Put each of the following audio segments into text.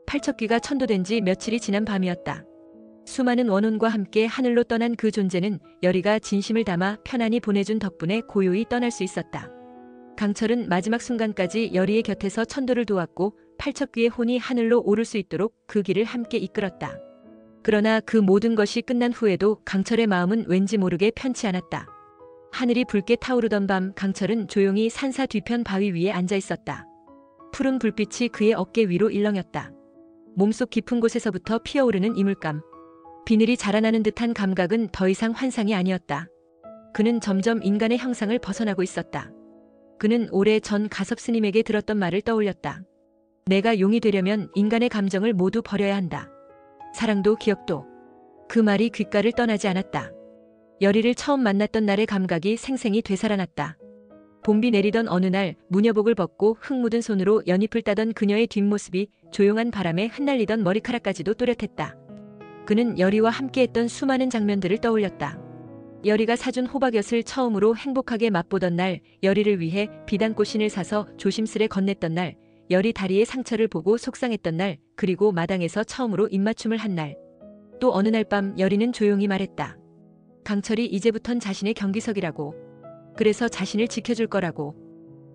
팔척귀가 천도된 지 며칠이 지난 밤이었다. 수많은 원혼과 함께 하늘로 떠난 그 존재는 열이가 진심을 담아 편안히 보내준 덕분에 고요히 떠날 수 있었다. 강철은 마지막 순간까지 열이의 곁에서 천도를 도왔고 팔척귀의 혼이 하늘로 오를 수 있도록 그 길을 함께 이끌었다. 그러나 그 모든 것이 끝난 후에도 강철의 마음은 왠지 모르게 편치 않았다. 하늘이 붉게 타오르던 밤, 강철은 조용히 산사 뒤편 바위 위에 앉아 있었다. 푸른 불빛이 그의 어깨 위로 일렁였다. 몸속 깊은 곳에서부터 피어오르는 이물감, 비늘이 자라나는 듯한 감각은 더 이상 환상이 아니었다. 그는 점점 인간의 형상을 벗어나고 있었다. 그는 오래 전 가섭 스님에게 들었던 말을 떠올렸다. 내가 용이 되려면 인간의 감정을 모두 버려야 한다. 사랑도 기억도. 그 말이 귓가를 떠나지 않았다. 열이를 처음 만났던 날의 감각이 생생히 되살아났다. 봄비 내리던 어느 날 무녀복을 벗고 흙 묻은 손으로 연잎을 따던 그녀의 뒷모습이 조용한 바람에 흩날리던 머리카락까지도 또렷했다. 그는 열이와 함께했던 수많은 장면들을 떠올렸다. 열이가 사준 호박엿을 처음으로 행복하게 맛보던 날, 열이를 위해 비단꽃신을 사서 조심스레 건넸던 날, 열이 다리의 상처를 보고 속상했던 날, 그리고 마당에서 처음으로 입맞춤을 한 날. 또 어느 날 밤 열이는 조용히 말했다. 강철이 이제부턴 자신의 경기석이라고. 그래서 자신을 지켜줄 거라고.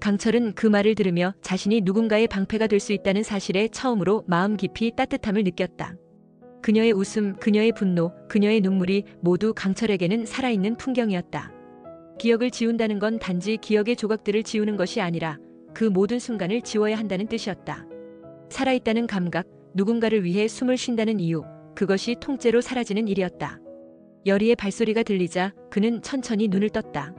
강철은 그 말을 들으며 자신이 누군가의 방패가 될 수 있다는 사실에 처음으로 마음 깊이 따뜻함을 느꼈다. 그녀의 웃음, 그녀의 분노, 그녀의 눈물이 모두 강철에게는 살아있는 풍경이었다. 기억을 지운다는 건 단지 기억의 조각들을 지우는 것이 아니라 그 모든 순간을 지워야 한다는 뜻이었다. 살아있다는 감각, 누군가를 위해 숨을 쉰다는 이유, 그것이 통째로 사라지는 일이었다. 열이의 발소리가 들리자 그는 천천히 눈을 떴다.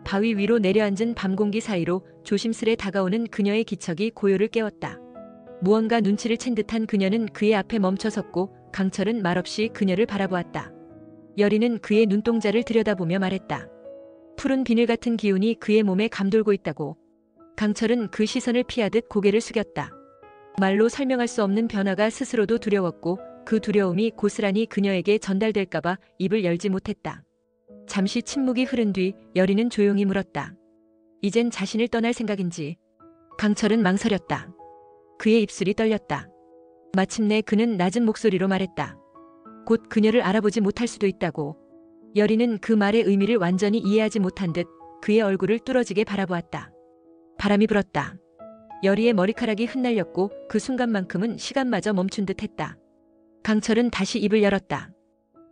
바위 위로 내려앉은 밤 공기 사이로 조심스레 다가오는 그녀의 기척이 고요를 깨웠다. 무언가 눈치를 챈 듯한 그녀는 그의 앞에 멈춰섰고 강철은 말없이 그녀를 바라보았다. 열이는 그의 눈동자를 들여다보며 말했다. 푸른 비늘 같은 기운이 그의 몸에 감돌고 있다고. 강철은 그 시선을 피하듯 고개를 숙였다. 말로 설명할 수 없는 변화가 스스로도 두려웠고 그 두려움이 고스란히 그녀에게 전달될까봐 입을 열지 못했다. 잠시 침묵이 흐른 뒤 열이는 조용히 물었다. 이젠 자신을 떠날 생각인지. 강철은 망설였다. 그의 입술이 떨렸다. 마침내 그는 낮은 목소리로 말했다. 곧 그녀를 알아보지 못할 수도 있다고. 열이는 그 말의 의미를 완전히 이해하지 못한 듯 그의 얼굴을 뚫어지게 바라보았다. 바람이 불었다. 열이의 머리카락이 흩날렸고 그 순간만큼은 시간마저 멈춘 듯 했다. 강철은 다시 입을 열었다.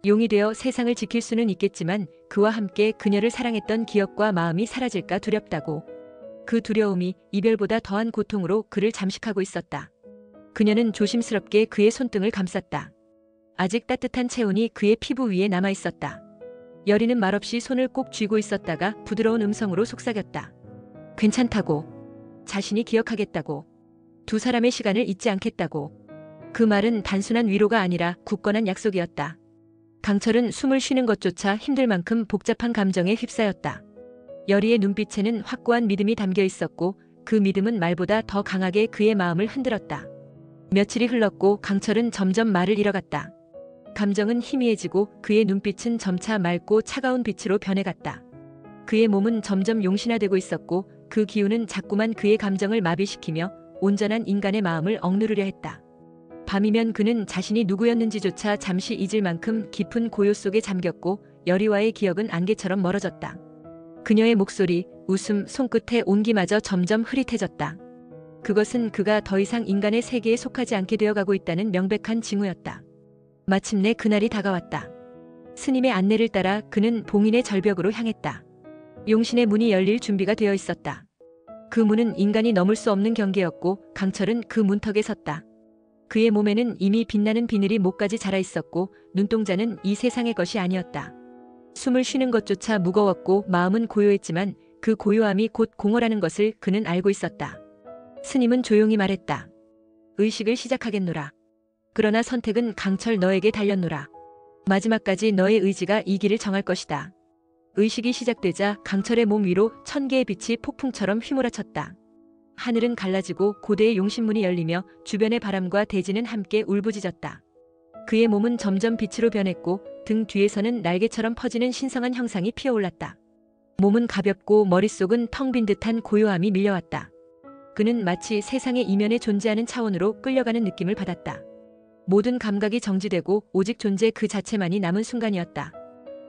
용이 되어 세상을 지킬 수는 있겠지만 그와 함께 그녀를 사랑했던 기억과 마음이 사라질까 두렵다고. 그 두려움이 이별보다 더한 고통으로 그를 잠식하고 있었다. 그녀는 조심스럽게 그의 손등을 감쌌다. 아직 따뜻한 체온이 그의 피부 위에 남아 있었다. 열이는 말없이 손을 꼭 쥐고 있었다가 부드러운 음성으로 속삭였다. 괜찮다고. 자신이 기억하겠다고. 두 사람의 시간을 잊지 않겠다고. 그 말은 단순한 위로가 아니라 굳건한 약속이었다. 강철은 숨을 쉬는 것조차 힘들 만큼 복잡한 감정에 휩싸였다. 열이의 눈빛에는 확고한 믿음이 담겨 있었고 그 믿음은 말보다 더 강하게 그의 마음을 흔들었다. 며칠이 흘렀고 강철은 점점 말을 잃어갔다. 감정은 희미해지고 그의 눈빛은 점차 맑고 차가운 빛으로 변해갔다. 그의 몸은 점점 용신화되고 있었고 그 기운은 자꾸만 그의 감정을 마비시키며 온전한 인간의 마음을 억누르려 했다. 밤이면 그는 자신이 누구였는지조차 잠시 잊을 만큼 깊은 고요 속에 잠겼고 열이와의 기억은 안개처럼 멀어졌다. 그녀의 목소리, 웃음, 손끝의 온기마저 점점 흐릿해졌다. 그것은 그가 더 이상 인간의 세계에 속하지 않게 되어가고 있다는 명백한 징후였다. 마침내 그날이 다가왔다. 스님의 안내를 따라 그는 봉인의 절벽으로 향했다. 용신의 문이 열릴 준비가 되어 있었다. 그 문은 인간이 넘을 수 없는 경계였고 강철은 그 문턱에 섰다. 그의 몸에는 이미 빛나는 비늘이 목까지 자라 있었고 눈동자는 이 세상의 것이 아니었다. 숨을 쉬는 것조차 무거웠고 마음은 고요했지만 그 고요함이 곧 공허라는 것을 그는 알고 있었다. 스님은 조용히 말했다. 의식을 시작하겠노라. 그러나 선택은 강철 너에게 달렸노라. 마지막까지 너의 의지가 이 길을 정할 것이다. 의식이 시작되자 강철의 몸 위로 1000개의 빛이 폭풍처럼 휘몰아쳤다. 하늘은 갈라지고 고대의 용신문이 열리며 주변의 바람과 대지는 함께 울부짖었다. 그의 몸은 점점 빛으로 변했고 등 뒤에서는 날개처럼 퍼지는 신성한 형상이 피어올랐다. 몸은 가볍고 머릿속은 텅 빈 듯한 고요함이 밀려왔다. 그는 마치 세상의 이면에 존재하는 차원으로 끌려가는 느낌을 받았다. 모든 감각이 정지되고 오직 존재 그 자체만이 남은 순간이었다.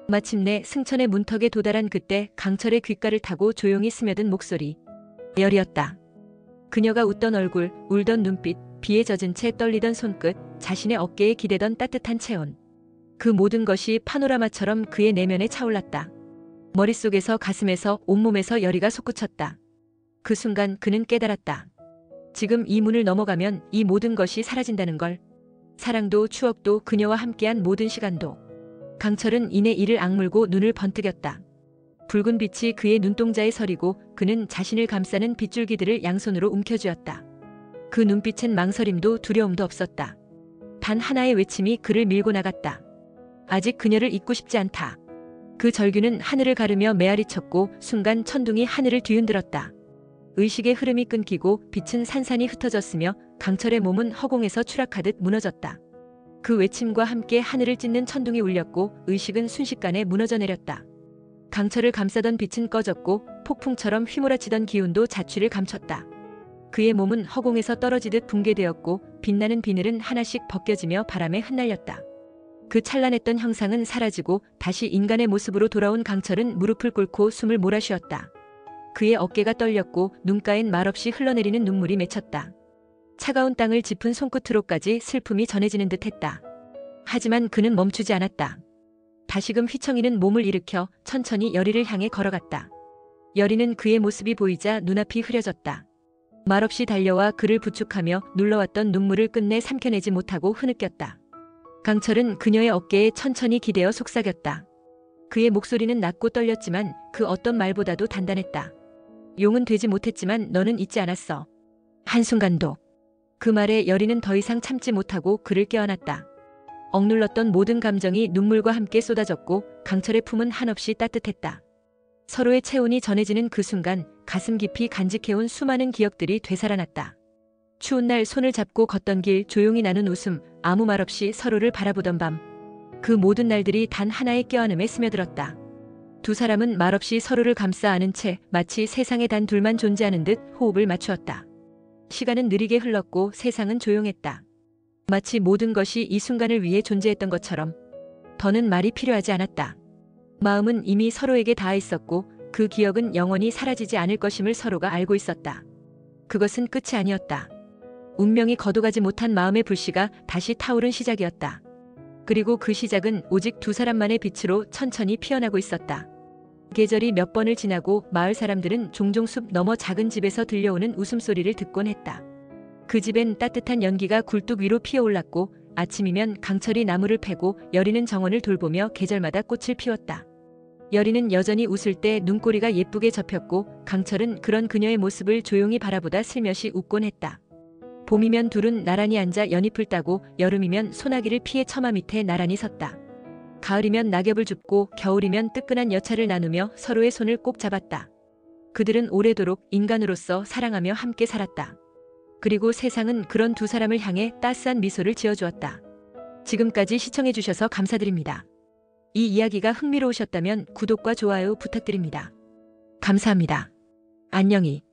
마침내 승천의 문턱에 도달한 그때 강철의 귓가를 타고 조용히 스며든 목소리. 열이었다. 그녀가 웃던 얼굴, 울던 눈빛, 비에 젖은 채 떨리던 손끝, 자신의 어깨에 기대던 따뜻한 체온. 그 모든 것이 파노라마처럼 그의 내면에 차올랐다. 머릿속에서 가슴에서 온몸에서 열이가 솟구쳤다. 그 순간 그는 깨달았다. 지금 이 문을 넘어가면 이 모든 것이 사라진다는 걸. 사랑도 추억도 그녀와 함께한 모든 시간도. 강철은 이내 이를 악물고 눈을 번뜩였다. 붉은 빛이 그의 눈동자에 서리고 그는 자신을 감싸는 빗줄기들을 양손으로 움켜쥐었다. 그 눈빛엔 망설임도 두려움도 없었다. 단 하나의 외침이 그를 밀고 나갔다. 아직 그녀를 잊고 싶지 않다. 그 절규는 하늘을 가르며 메아리쳤고 순간 천둥이 하늘을 뒤흔들었다. 의식의 흐름이 끊기고 빛은 산산이 흩어졌으며 강철의 몸은 허공에서 추락하듯 무너졌다. 그 외침과 함께 하늘을 찢는 천둥이 울렸고 의식은 순식간에 무너져 내렸다. 강철을 감싸던 빛은 꺼졌고 폭풍처럼 휘몰아치던 기운도 자취를 감췄다. 그의 몸은 허공에서 떨어지듯 붕괴되었고 빛나는 비늘은 하나씩 벗겨지며 바람에 흩날렸다. 그 찬란했던 형상은 사라지고 다시 인간의 모습으로 돌아온 강철은 무릎을 꿇고 숨을 몰아쉬었다. 그의 어깨가 떨렸고 눈가엔 말없이 흘러내리는 눈물이 맺혔다. 차가운 땅을 짚은 손끝으로까지 슬픔이 전해지는 듯했다. 하지만 그는 멈추지 않았다. 다시금 휘청이는 몸을 일으켜 천천히 열이를 향해 걸어갔다. 열이는 그의 모습이 보이자 눈앞이 흐려졌다. 말없이 달려와 그를 부축하며 눌러왔던 눈물을 끝내 삼켜내지 못하고 흐느꼈다. 강철은 그녀의 어깨에 천천히 기대어 속삭였다. 그의 목소리는 낮고 떨렸지만 그 어떤 말보다도 단단했다. 용은 되지 못했지만 너는 잊지 않았어. 한순간도. 그 말에 열이는 더 이상 참지 못하고 그를 껴안았다. 억눌렀던 모든 감정이 눈물과 함께 쏟아졌고 강철의 품은 한없이 따뜻했다. 서로의 체온이 전해지는 그 순간 가슴 깊이 간직해온 수많은 기억들이 되살아났다. 추운 날 손을 잡고 걷던 길, 조용히 나눈 웃음, 아무 말 없이 서로를 바라보던 밤. 그 모든 날들이 단 하나의 껴안음에 스며들었다. 두 사람은 말없이 서로를 감싸 안은 채 마치 세상에 단 둘만 존재하는 듯 호흡을 맞추었다. 시간은 느리게 흘렀고 세상은 조용했다. 마치 모든 것이 이 순간을 위해 존재했던 것처럼. 더는 말이 필요하지 않았다. 마음은 이미 서로에게 닿아 있었고 그 기억은 영원히 사라지지 않을 것임을 서로가 알고 있었다. 그것은 끝이 아니었다. 운명이 거둬가지 못한 마음의 불씨가 다시 타오른 시작이었다. 그리고 그 시작은 오직 두 사람만의 빛으로 천천히 피어나고 있었다. 계절이 몇 번을 지나고 마을 사람들은 종종 숲 너머 작은 집에서 들려오는 웃음소리를 듣곤 했다. 그 집엔 따뜻한 연기가 굴뚝 위로 피어올랐고 아침이면 강철이 나무를 패고 열이는 정원을 돌보며 계절마다 꽃을 피웠다. 열이는 여전히 웃을 때 눈꼬리가 예쁘게 접혔고 강철은 그런 그녀의 모습을 조용히 바라보다 슬며시 웃곤 했다. 봄이면 둘은 나란히 앉아 연잎을 따고 여름이면 소나기를 피해 처마 밑에 나란히 섰다. 가을이면 낙엽을 줍고 겨울이면 뜨끈한 여차를 나누며 서로의 손을 꼭 잡았다. 그들은 오래도록 인간으로서 사랑하며 함께 살았다. 그리고 세상은 그런 두 사람을 향해 따스한 미소를 지어주었다. 지금까지 시청해주셔서 감사드립니다. 이 이야기가 흥미로우셨다면 구독과 좋아요 부탁드립니다. 감사합니다. 안녕히.